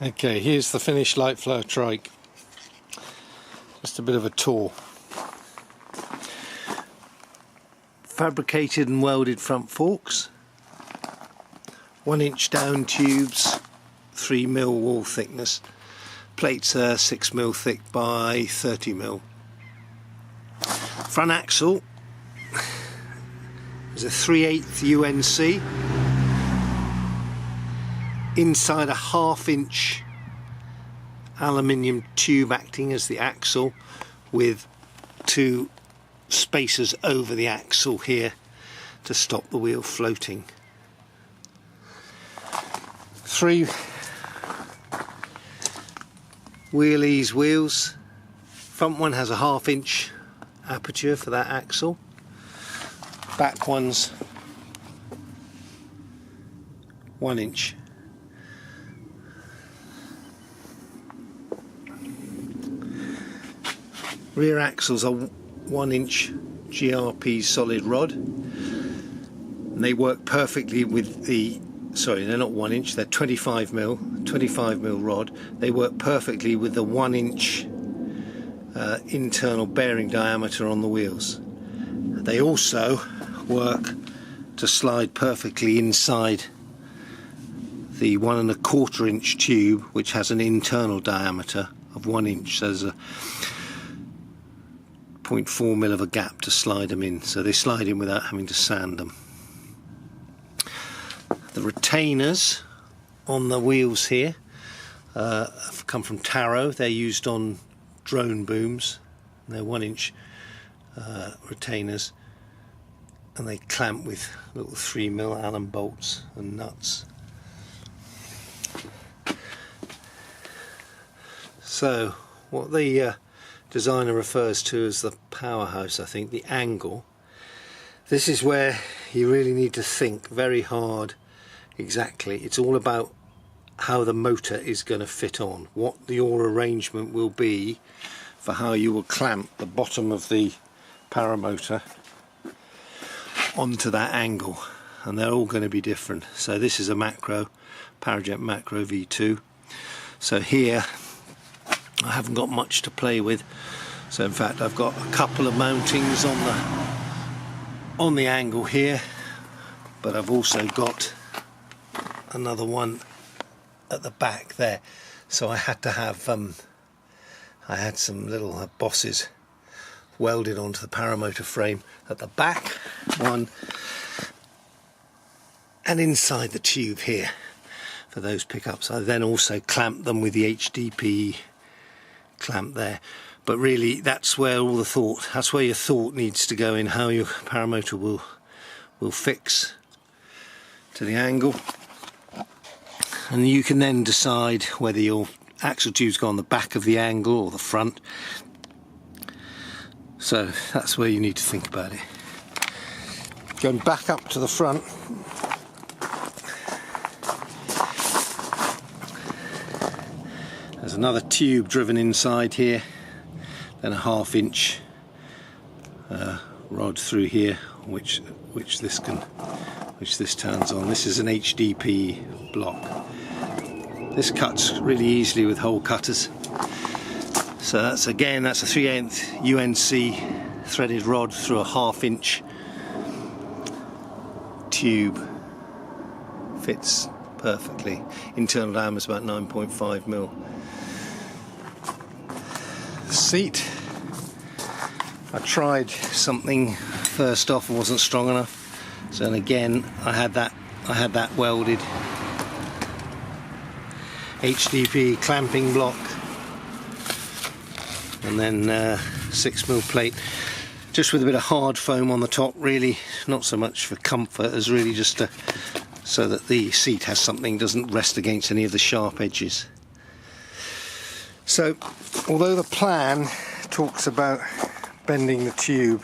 Okay, here's the finished Liteflyer Trike. Just a bit of a tour. Fabricated and welded front forks, 1-inch down tubes, 3mm wall thickness. Plates are 6mm thick by 30mm. Front axle is a 3/8 UNC. Inside a 1/2-inch aluminium tube acting as the axle, with 2 spacers over the axle here to stop the wheel floating. 3 wheelies wheels. Front one has a 1/2-inch aperture for that axle. Back one's 1-inch. Rear axles are 1-inch GRP solid rod. And they work perfectly with the, sorry, they're not 1-inch, they're 25mm rod. They work perfectly with the 1-inch internal bearing diameter on the wheels. They also work to slide perfectly inside the 1 1/4-inch tube, which has an internal diameter of 1 inch. So there's a 0.4mm of a gap to slide them in, so they slide in without having to sand them. The retainers on the wheels here have come from Taro. They're used on drone booms. They're 1-inch retainers, and they clamp with little 3mm Allen bolts and nuts. So what the designer refers to as the Powerhouse, I think, the angle. This is where you really need to think very hard. Exactly, it's all about how the motor is going to fit on, what your arrangement will be for how you will clamp the bottom of the paramotor onto that angle, and they're all going to be different. So this is a macro, Parajet Macro V2. So here I haven't got much to play with, so in fact I've got a couple of mountings on the angle here, but I've also got another one at the back there. So I had to have I had some little bosses welded onto the paramotor frame at the back, one, and inside the tube here for those pickups. I then also clamped them with the HDP clamp there. But really, that's where all the thought, that's where your thought needs to go in, how your paramotor will fix to the angle. And you can then decide whether your axle tubes go on the back of the angle or the front. So that's where you need to think about it. Going back up to the front, there's another tube driven inside here, then a 1/2-inch rod through here, which this turns on. This is an HDP block. This cuts really easily with hole cutters. So that's a 3/8 UNC threaded rod through a 1/2-inch tube. Fits perfectly. Internal diameter is about 9.5mm. Seat, I tried something first off and wasn't strong enough, so then again I had that welded HDP clamping block, and then 6mm plate, just with a bit of hard foam on the top, really not so much for comfort as really just so that the seat has something, doesn't rest against any of the sharp edges. So although the plan talks about bending the tube,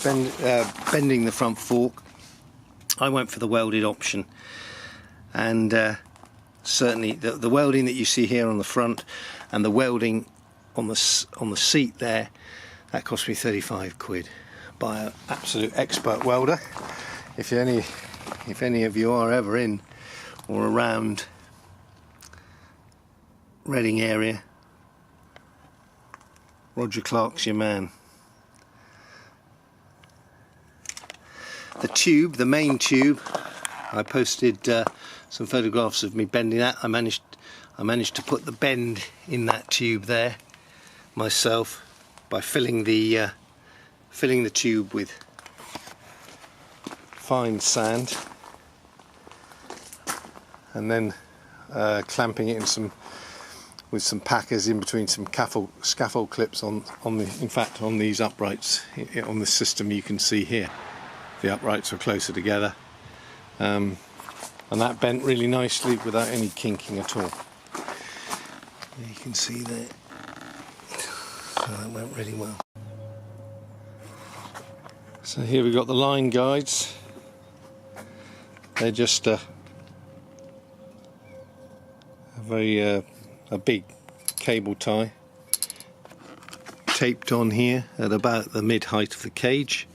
bending the front fork, I went for the welded option. And certainly the welding that you see here on the front and the welding on the seat there, that cost me 35 quid by an absolute expert welder. If any of you are ever in or around Reading area. Roger Clark's your man. The tube, the main tube, I posted some photographs of me bending that. I managed to put the bend in that tube there myself by filling the tube with fine sand and then clamping it in with some packers in between some scaffold clips on these uprights on this system. You can see here the uprights are closer together, and that bent really nicely without any kinking at all. You can see there, so that went really well. So here we've got the line guides. They're just a big cable tie taped on here at about the mid-height of the cage.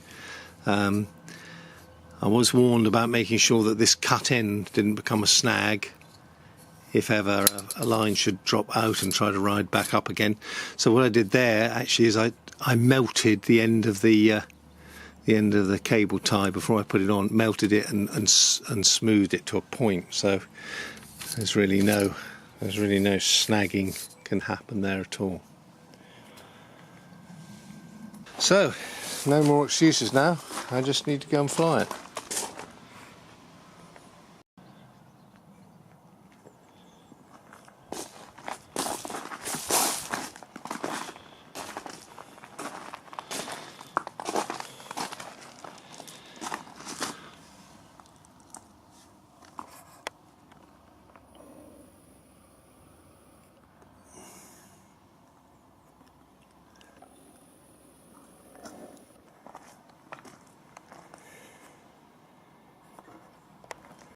I was warned about making sure that this cut end didn't become a snag if ever a line should drop out and try to ride back up again. So what I did there actually is I melted the end of the cable tie before I put it on, melted it and smoothed it to a point, so there's really no snagging can happen there at all. So no more excuses now, I just need to go and fly it.